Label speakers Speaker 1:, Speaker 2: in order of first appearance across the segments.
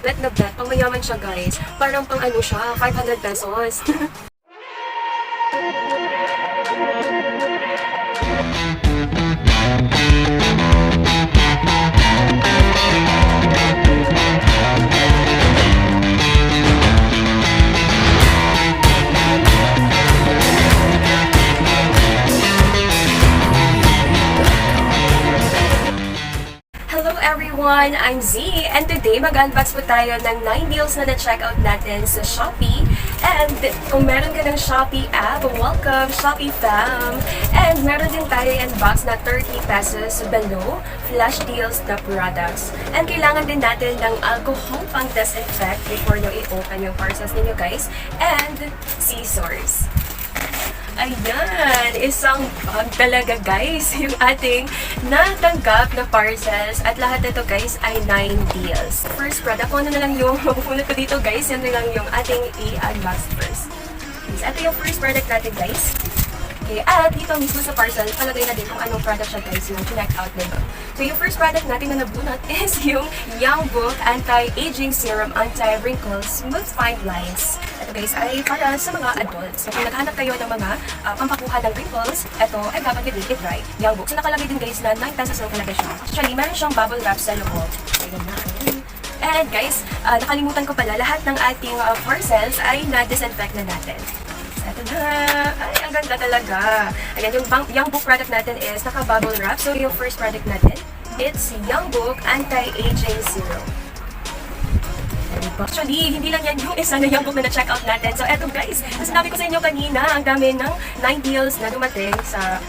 Speaker 1: Bet na bet, pang mayaman siya guys. Parang pang ano siya, 500 pesos. Hello everyone! I'm Z and today mag-unbox po tayo ng 9 deals na na-checkout natin sa Shopee. And kung meron ka ng Shopee app, welcome Shopee fam! And meron din tayo unbox na 30 pesos below flash deals na products. And kailangan din natin ng alcohol pang disinfect before nyo i-open yung parcels ninyo guys. And scissors. Ayan, isang bag talaga guys, yung ating natanggap na parcels at lahat ito guys ay 9 deals. First product, kung ano na lang yung mapupunod ko dito guys, yan na lang yung ating i-unbox first. Ito yung first product natin guys. Okay, at dito mismo sa parcel, palagay na din kung anong product siya guys, yung check out nito. So yung first product natin na nabunot is yung Young Book Anti-Aging Serum Anti-Wrinkles Smooth Fine Lines. Ito guys ay para sa mga adults. So kung naghanap kayo ng mga pampakuha ng wrinkles, ito ay dapat you make it right. Young Book. So nakalagay din guys na 9 pesos lang talaga siya. Actually, meron siyang bubble wrap sa loob. Ayan na. And guys, nakalimutan ko pala, lahat ng ating parcels ay na-disinfect na natin. Ito na. Ay, ang ganda talaga. Ayan, yung Young Book product natin is naka-bubble wrap. So, yung first product natin, it's Young Book Anti-Aging Serum. Actually, hindi lang yan yung isa na Young Book na na-check out natin. So, eto guys, sinabi ko sa inyo kanina, ang dami ng 9 deals na dumating sa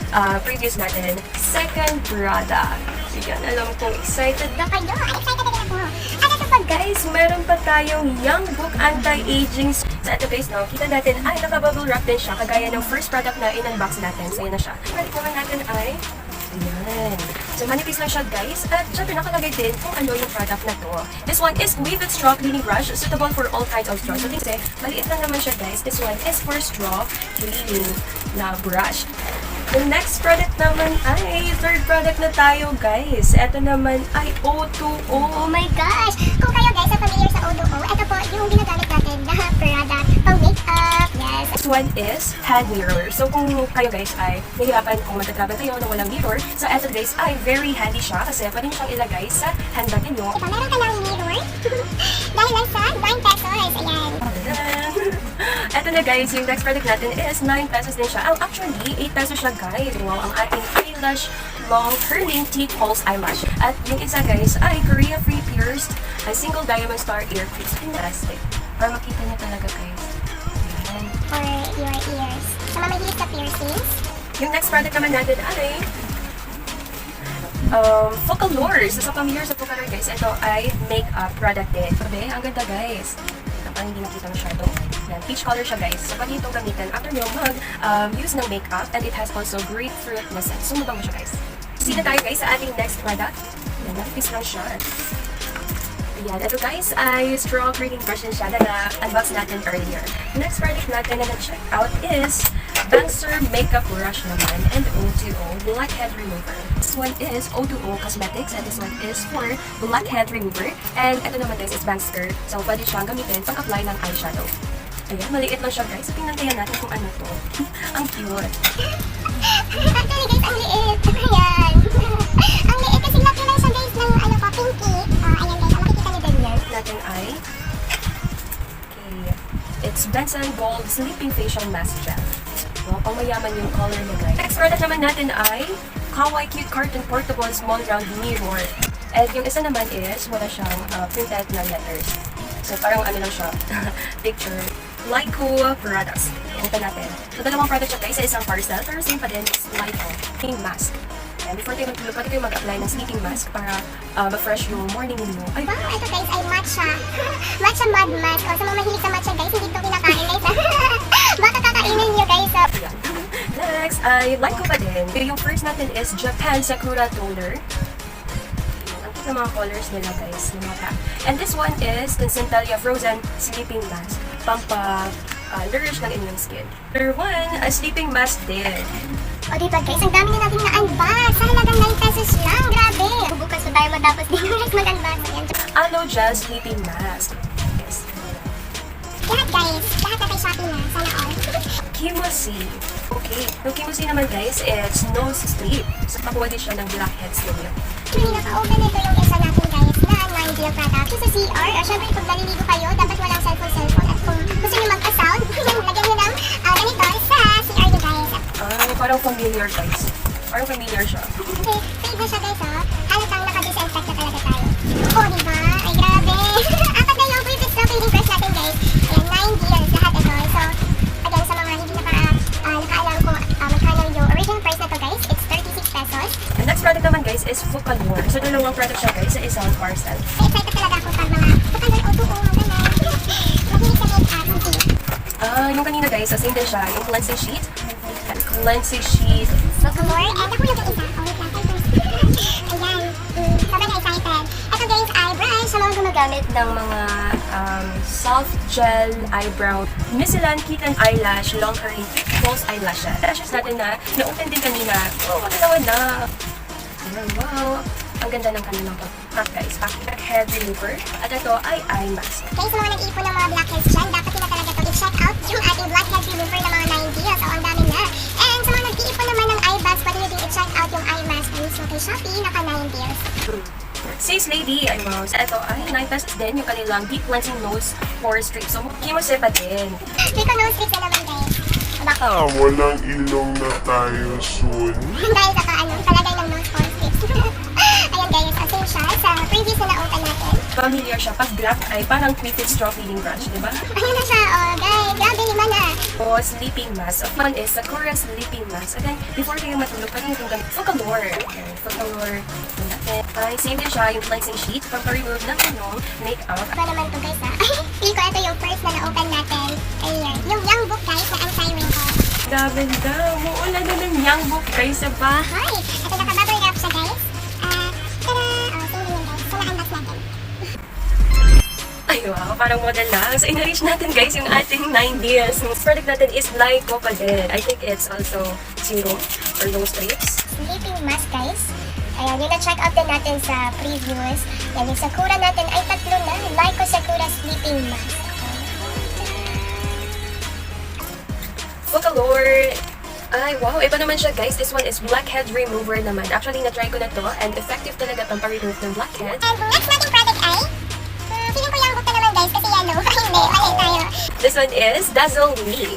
Speaker 1: previous natin. Second product. Yan, alam kong excited na kayo. Excited na ako. At ito pa guys, meron pa tayong Young Book Anti-Aging. So ito guys, no, kita natin ay naka-bubble wrap din siya, kagaya ng first product na in-unbox natin. So yun na siya. Product naman natin ay, ayan. So manipis lang siya guys, at syempre nakalagay din kung ano yung product na to. This one is with straw cleaning brush, suitable for all kinds of straws. So kasi, maliit lang naman siya guys. This one is for straw cleaning na brush. The next product naman ay, third product na tayo guys. Ito naman ay O2O.
Speaker 2: Oh my gosh! Kung kayo guys ay familiar sa O2O, ito po yung ginagamit natin na product pang makeup. Yes.
Speaker 1: This one is hand mirror. So kung kayo guys ay nahihirapan kung magta-travel kayo na walang mirror, so ito guys ay very handy siya kasi pwede siyang ilagay sa handbag ninyo.
Speaker 2: Ito, meron ka lang mirror. Dahil lang sa 9 pesos. Ayan.
Speaker 1: Ito na guys, yung next product natin is 9 pesos din siya. Actually, 8 pesos siya guys. Wow, ang ating eyelash long curling teeth false eyelash. At yung isa guys ay Korea Free Pierced Single Diamond Star Earpiece. Fantastic. Para makita niyo talaga guys. Ayan.
Speaker 2: For your ears. Sa mga mahilig sa piercings.
Speaker 1: Yung next product naman natin ay FOCALLURE. So sa familiar sa FOCALLURE guys, ito ay makeup product din. Sabi, ang ganda guys. Parang hindi nakita masyado. Yan, peach color siya guys. So pwede itong gamitin after nyo mag-use ng makeup, and it has also grapefruit essence. So mabango siya guys. See na tayo guys sa ating next product. Yan, nakipis lang siya. Ayan, ito guys ay straw cleaning brush din siya na na-unbox natin earlier. Next product natin na na-check out is Banser Makeup Brush naman and O2O Blackhead Remover. This one is O2O Cosmetics and this one is for Blackhead Remover. And ito naman guys is Banser. So pwede siyang gamitin pang-apply ng eyeshadow. Ayan, maliit lang siya guys. So tingnan kaya natin kung ano to. Ang cute.
Speaker 2: Actually guys, ang liit. Ayan. Ang liit kasi laki lang siya guys ng ano ko, pinky. Ayan guys, makikita niyo din yan.
Speaker 1: Natin ay okay. It's Benson Gold Sleeping Facial Mask Gel. Wow, pamayaman yung color niya guys. Next product naman natin ay Kawaii Cute Carton Portable Small Round Mirror. And yung isa naman is wala siyang printed na letters. So parang ano lang siya, picture. Lyco products. Open natin. So dalawang product siya guys sa isang parcel, pero same pa din is Lyco Sleeping Mask. And before kayo magtulog, pwede kayo mag-apply ng sleeping mask para ma-fresh yung morning ninyo. Ay,
Speaker 2: Wow, ito guys ay matcha. Matcha mud mask. O sa mga mahilig sa matcha guys, hindi ito kinakain guys. Baka kakainin nyo guys.
Speaker 1: yan. Next ay Lyco pa din. Pero yung first natin is Japan Sakura Toner. Ang cute na mga colors nila guys. Yung mga pack. And this one is Concentralia Frozen Sleeping Mask. Pampa-nourish ng inyong skin. Number one, a sleeping mask din.
Speaker 2: O diba guys, ang dami na natin na-unbox. Sa halagang 9 pesos lang. Grabe. Bubukas na tayo matapos din yung mag-unbox. Ayan.
Speaker 1: Aloe Gel Sleeping Mask. Yes.
Speaker 2: Lahat guys, lahat na kay Shopee na. Sana all.
Speaker 1: Kimosi. Okay. Yung Kimosi naman guys, it's nose strip. So, pakuha din siya ng blackheads ninyo.
Speaker 2: Actually, naka-open ito yung isa natin guys na 9 product. Sa CR, syempre pag naliligo kayo, dapat walang cellphone. At kung gusto nyo magpa-sound, lagyan nyo ng ganito sa CR nyo guys.
Speaker 1: Parang familiar guys. Parang familiar siya.
Speaker 2: Okay, fade na siya guys halatang naka-disinfect na talaga tayo. Oh, diba? Ay, grabe! Apat na yung prefix na feeding brush natin guys. Ayan, 9 deals lahat ito. So, again, sa mga hindi nakaalam kung magkano yung original price na to guys, it's 36 pesos.
Speaker 1: And next product naman guys is FOCALLURE. So, dalawang product siya guys sa isang parcel.
Speaker 2: So, excited talaga ako pag mga FOCALLURE o tuong mga ganun. Mahilig sa make-up, hindi.
Speaker 1: Yung kanina guys, same din siya. Yung cleansing sheet. Cleansing sheet.
Speaker 2: FOCALLURE, and nahulog yung isa. Oh, wait lang. Ayan, sobrang excited. Ito guys ay brush sa mga
Speaker 1: Gumagamit ng mga soft gel eyebrow, Micellan Kitten Eyelash, Long Curly False Eyelashes. Eyelashes natin na na-open din kanina. Oh, matalawa na. Ayan, wow. Ang ganda ng kanilang pack guys. Blackhead remover. At ito ay eye mask.
Speaker 2: Okay, sa mga nag-iipon ng mga blackheads dyan, dapat nila talaga ito i-check out yung ating blackhead remover ng mga 9 deals. So, ang dami na. And sa mga nag-iipon naman ng eye bags, pwede nyo din i-check out yung eye mask na mismo kay Shopee, naka 9 deals.
Speaker 1: SACE Lady, ay wow. So, ito ay 9 pesos din yung kanilang deep cleansing nose pore strip. So, Kimosi pa din.
Speaker 2: Rico nose strips na naman guys. Baka.
Speaker 3: Walang ilong na tayo soon.
Speaker 2: Dahil sa palagay ng nose pore strips. Ayan guys, same siya sa previous na na-open natin.
Speaker 1: Familiar siya. Pag black ay parang Quiffit Straw Feeding Brush, di ba?
Speaker 2: Ayan na siya, oh guys. Grabe lima na.
Speaker 1: O, sleeping mask. So, one is Sakura sleeping mask. Again, before kayo matulog, pwede nyo itong gamit. FOCALLURE. Okay, FOCALLURE. Ay, same din siya yung cleansing sheet. Pang-remove ng makeup.
Speaker 2: Ito naman to guys Feel ko ito yung first na na-open natin. Ayan. Yung young book guys na anti-wrinkle.
Speaker 1: Grabe na. Muulan na ng young book guys sa bahay.
Speaker 2: Ito naka-bubble wrap siya guys. Tada! Oh, same din guys. So, na-unbox natin.
Speaker 1: Ay, wow. Parang model lang. So, in-reach natin guys yung ating 9 deals. Yung product natin is Zyque pa din. I think it's also zero or low strips.
Speaker 2: Sleeping mask guys. Ayan, yung na-check out din natin sa previews. Yan, yung Sakura natin ay 3 na. Zyque Sakura sleeping mask.
Speaker 1: FOCALLURE. Ay, wow. Iba naman siya, guys. This one is blackhead remover naman. Actually, na-try ko na to and effective talaga itong pa-remove ng blackhead.
Speaker 2: And next nating product ay, feeling ko yung book na naman guys kasi yellow. Hindi, mali tayo.
Speaker 1: This one is DAZZLE.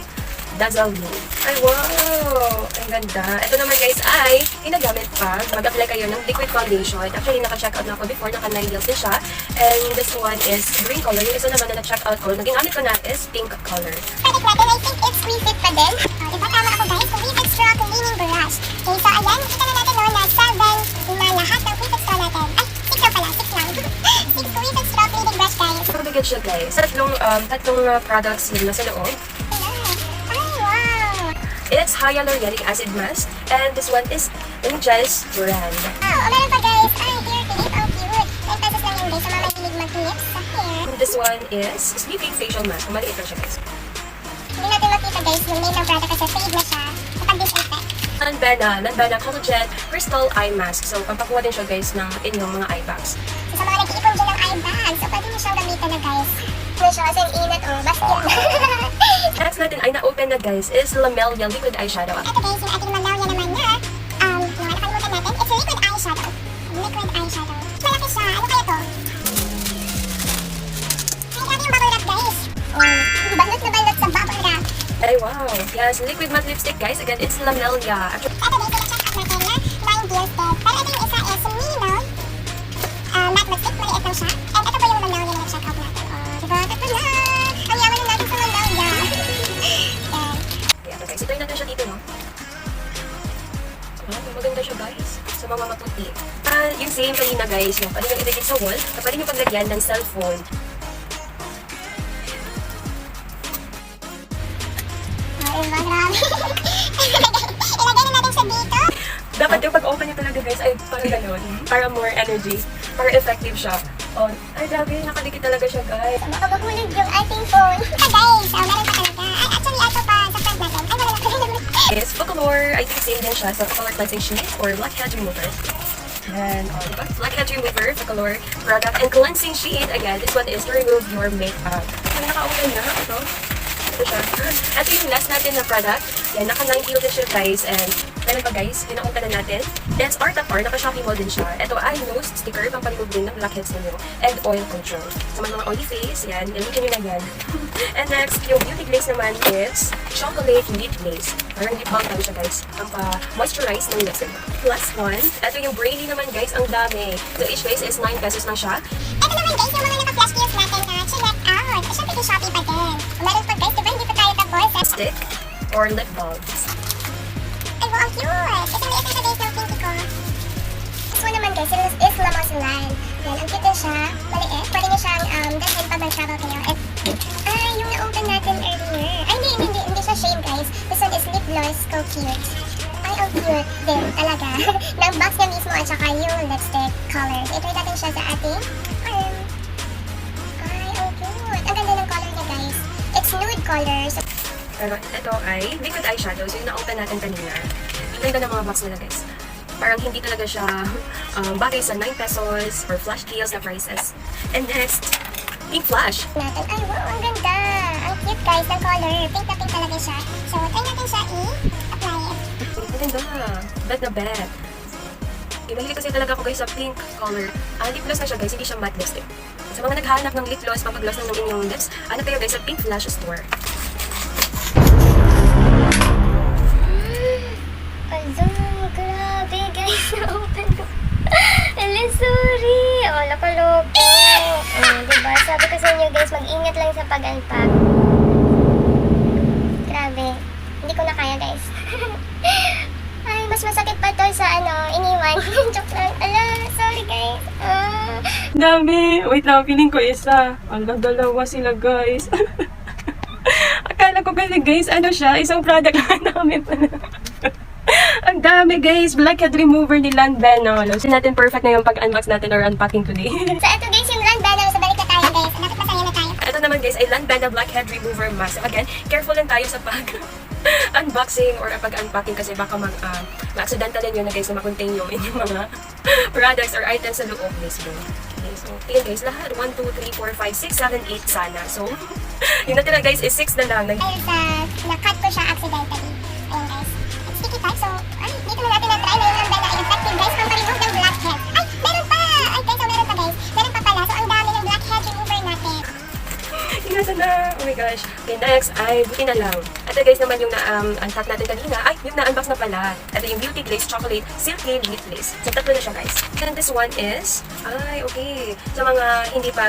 Speaker 1: DAZZLE. Ay, wow. Ang ganda. Ito naman, guys, ay ginagamit pa. Mag-apply kayo ng liquid foundation. Actually, naka-check out na ako before. Naka-9 deals din siya. And this one is green color. Yung isa naman na na-check out ko, naging gamit ko na is pink color.
Speaker 2: Product natin, I think it's refit pa din. Diba tama ako guys? So, refit straw cleaning brush. Okay, so ayan, nakita na natin na 7 na lahat ng refit straw natin. Ay, 6 lang pala, 6 lang. 6 refit straw cleaning brush guys.
Speaker 1: So, bigat siya, guys. Tatlong products yun na sa loob.
Speaker 2: Ay, wow!
Speaker 1: It's hyaluronic acid mask. And this one is Angel's brand.
Speaker 2: Oh, meron pa guys. Ay, hair clip. Oh, cute. 9 pesos lang yun guys. So, mamahilig mag-clip sa hair.
Speaker 1: And this one is sleeping facial mask. Maliit lang siya, guys.
Speaker 2: Hindi natin makita guys yung name ng product kasi fade na siya kapag disinfect.
Speaker 1: Non-Vena Collagen Crystal Eye Mask. So, pampakuha din siya, guys, ng inyong mga eye bags.
Speaker 2: So, sa mga nag-iipon dyan ng eye bag, so pwede nyo siyang gamitan na guys. Ano siya kasi ang init oh, basket na.
Speaker 1: Next natin ay na-open na, guys, is Lamelia Liquid Eyeshadow.
Speaker 2: Ito guys, yung ating Malalia naman na, yung nakalimutan natin, it's a liquid eyeshadow. Liquid eyeshadow. Malaki siya. Ano kaya to? Ay, grabe yung bubble wrap guys. Oh, balot na balot sa bubble wrap.
Speaker 1: Ay, wow. Yes, liquid matte lipstick, guys. Again, it's Lamelia. Actually,
Speaker 2: Ito guys, yung check out natin na 9 deals din. Pero ito yung isa is Mino. Matte lipstick, maliit lang siya. And ito po yung Malalia na check out natin. Oh, diba? Ito na! Ang yaman na natin sa Malalia. Yan.
Speaker 1: yeah, guys. Ito natin siya dito, no? Wow, maganda siya, guys. Sa mga maputi. Yung same kanina, guys, yung pwede nyo i-edit sa wall. Pwede nyo paglagyan ng cellphone.
Speaker 2: Oh, diba? Grabe. Ilagay na natin sa dito.
Speaker 1: Dapat yung pag-open nyo talaga, guys, ay parang gano'n. Para more energy. Para effective siya. Oh, ay, grabe. Nakadikit talaga siya, guys.
Speaker 2: Makabahulog yung ating phone. Guys, meron pa talaga. Ay, actually, ito pa sa front natin. Ay, wala na.
Speaker 1: is FOCALLURE. I think same din siya sa FOCALLURE cleansing sheet or blackhead remover. And diba? Blackhead remover, FOCALLURE product and cleansing sheet. Again, this one is to remove your makeup. So, naka-open na. Ito siya. Ito yung last natin na product. Yan, naka-9 din siya guys. And meron pa guys, pinakunta na natin. That's Artapar, naka-Shopee mo din siya. Ito ay nose sticker, pang palimog din ng blackheads ninyo. And oil control. Sa mga oily face, yan, gamitin nyo na yan. And next, yung beauty glaze naman is chocolate lip glaze. Parang lip balm tayo siya guys. Ang pa-moisturize ng lips. Plus one, ito yung brainy naman guys, ang dami. So each glaze is 9 pesos lang siya.
Speaker 2: Ito naman guys, yung mga naka-flash deals natin na check out. Siyempre kay Shopee pa din. Meron pa guys, diba hindi pa tayo tapos?
Speaker 1: Stick or lip balms.
Speaker 2: Ay, wow, ang cute! Isang liit na siya guys ng pinky ko. This one naman guys, is lamasulan. Yan, ang cute din siya. Maliit. Pwede niya siyang dalhin pag mag-travel kayo. At, yung na-open natin earlier. Ay, hindi siya shame guys. This one is lip gloss. So cute. Ay, ang cute din talaga. Ng box niya mismo at saka yung lipstick colors. I-try natin siya sa ating arm. Ay, ang cute. Ang ganda ng color niya guys. It's nude colors.
Speaker 1: Pero ito ay liquid eyeshadow. So yung na-open natin kanina. Ang ganda ng mga box nila guys. Parang hindi talaga siya bagay sa 9 pesos or flash deals na prices. And next, PINKFLASH.
Speaker 2: Natin. Ay, wow, ang ganda. Ang cute guys ng color. Pink na pink talaga siya. So, try natin siya i-apply it.
Speaker 1: Ang ganda. Bet na bet. Mahilig kasi talaga ako guys sa pink color. Lip gloss na siya guys, hindi siya matte lipstick. Sa mga naghahanap ng lip gloss, pampagloss ng inyong lips, ano kayo guys sa PINKFLASH store.
Speaker 2: Grabe guys, na-open ko. Ala, sorry. Loko-loko. Diba? Sabi ko sa inyo guys, mag-ingat lang sa pag-unpack. Grabe. Hindi ko na kaya guys. Ay, mas masakit pa to sa iniwan. Joke lang. Ala, sorry guys.
Speaker 1: Dami. Wait lang, feeling ko isa. Ala, dalawa sila guys. Akala ko kasi guys, ano siya, isang product na namin pala. Ang dami guys, blackhead remover ni Lanben. So natin perfect na yung pag-unbox natin or unpacking today.
Speaker 2: So ito guys, yung Lanben. So balik na tayo guys. Dapat masaya na tayo.
Speaker 1: Ito naman guys ay Lanben na blackhead remover mask. So again, careful lang tayo sa pag-unboxing or pag-unpacking kasi baka ma-accidentalin yun na guys na makontain yung inyong mga products or items sa loob mismo. Okay, so yun guys, lahat 1, 2, 3, 4, 5, 6, 7, 8 sana. So yung natira guys is 6 na lang.
Speaker 2: Dahil sa na-cut ko siya accidentally. Ayun guys. Sticky type. So, dito na natin na-try na yung Lanben na effective guys pang pa-remove ng blackhead. Ay, meron pa! Ay guys, so meron pa guys. Meron pa pala. So, ang dami ng blackhead remover natin.
Speaker 1: Ingatan na! Oh my gosh. Okay, next ay buti na lang. Ito guys naman yung na-unpack natin kanina. Ay, yung na-unbox na pala. Ito yung beauty glaze chocolate silky lip glaze. So, tatlo na siya guys. And this one is, okay. Sa mga hindi pa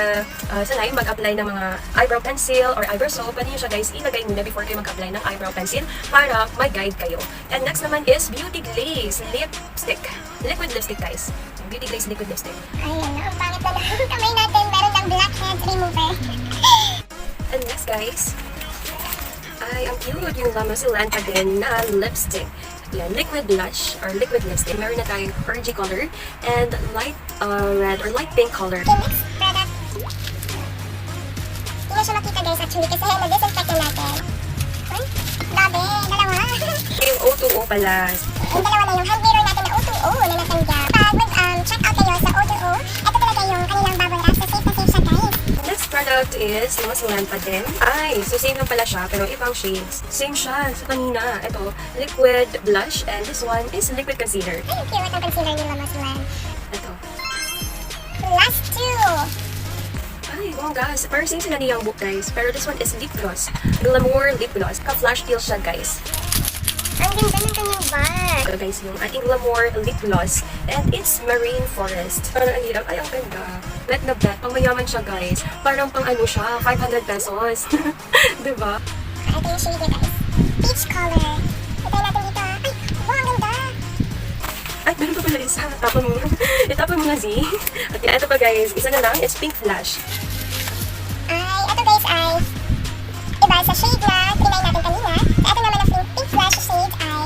Speaker 1: sanay mag-apply ng mga eyebrow pencil or eyebrow soap, pwede nyo siya guys ilagay muna before kayo mag-apply ng eyebrow pencil para may guide kayo. And next naman is beauty glaze lipstick. Liquid lipstick guys. Beauty glaze liquid lipstick.
Speaker 2: Ayan na, ang pangit na lang. Kamay natin, meron ng blackhead remover.
Speaker 1: And next guys, ay ang cute yung lamasulan pa din na lipstick. Yan, liquid blush or liquid lipstick. Meron na tayong orangey color and light red or light pink color.
Speaker 2: Okay, next product. Hindi na siya makita guys actually kasi na-disinfect na natin. Ay, grabe, dalawa.
Speaker 1: Yung O2O pala.
Speaker 2: Yung dalawa na yung hand mirror natin na O2O na natanggap. Pag mag-check out kayo sa O2O, ito talaga yung kanilang bubble wrap. So safe na safe siya guys.
Speaker 1: Next product is lamasulan pa din. Ay, so same lang pala siya pero ibang shades. Same siya sa kanina. Ito, liquid blush and this one is liquid concealer.
Speaker 2: Ay, yung cute ang concealer yung lamasulan.
Speaker 1: Ito.
Speaker 2: Last two.
Speaker 1: Ay, wow guys. Parang same sila niyang book guys. Pero this one is lip gloss. Glamour lip gloss. Ka-flash deal siya guys.
Speaker 2: Ang ganda ng kanyang bag.
Speaker 1: Ito guys, yung ating Glamour lip gloss. And it's marine forest. Parang ang hirap. Ay, ang ganda. Bet na bet. Pang mayaman siya guys. Parang pang ano siya, 500 pesos. Diba?
Speaker 2: Ito yung shade guys. Peach color. Ito natin dito. Ay, wow, ang ganda.
Speaker 1: Ay, meron pa pala isa. Tapon mo. Itapon mo na, Z. Okay, ito pa guys. Isa na lang. It's PINKFLASH.
Speaker 2: Ay, ito guys ay iba sa shade na trinay natin kanina. So, ito naman ang PINKFLASH shade ay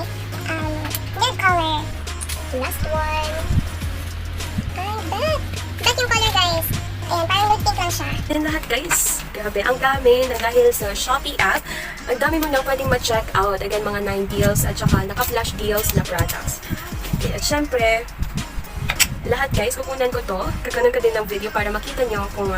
Speaker 2: nude color. Last one. Ay, bet. Bet yung color guys. Ayan, parang nude pink lang siya.
Speaker 1: Yan lahat guys. Grabe, ang dami na dahil sa Shopee app, ang dami mo na pwedeng ma-check out. Again, mga 9 deals at saka naka-flash deals na products. Okay, at syempre, lahat guys, kukunan ko to. Kakanan ko din ng video para makita nyo kung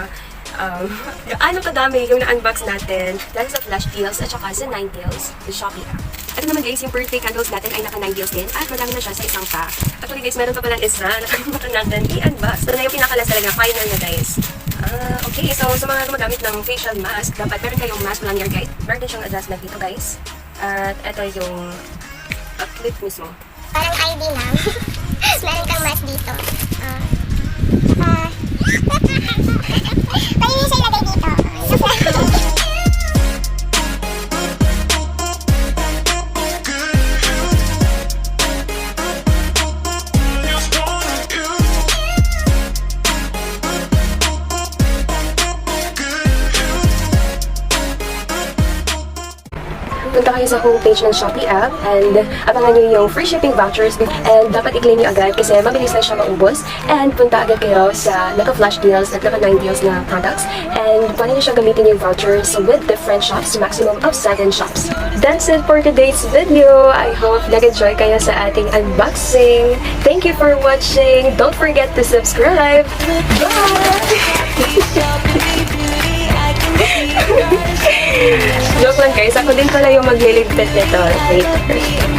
Speaker 1: gaano kadami yung na-unbox natin dahil sa flash deals at saka sa 9 deals sa Shopee app. At naman guys, yung birthday candles natin ay naka 9 deals din at madami na siya sa isang pack. Actually guys, meron pa palang isa na nakalimutan natin i-unbox. Ito na yung pinaka-last talaga, final na guys. Okay, so sa mga gumagamit ng facial mask, dapat meron kayong mask lanyard guys. Meron din siyang adjustment dito guys. At ito yung clip mismo.
Speaker 2: Parang ID lang. Meron kang mask dito. Pwede mo siya ilagay dito.
Speaker 1: Punta kayo sa homepage ng Shopee app and abangan nyo yung free shipping vouchers and dapat i-claim nyo agad kasi mabilis na siya maubos and punta agad kayo sa naka-flash deals at naka-9 deals na products and pwede nyo siya gamitin yung vouchers with different shops to maximum of 7 shops. That's it for today's video. I hope nag-enjoy kayo sa ating unboxing. Thank you for watching. Don't forget to subscribe. Joke lang guys, ako din pala yung magliligpit nito later.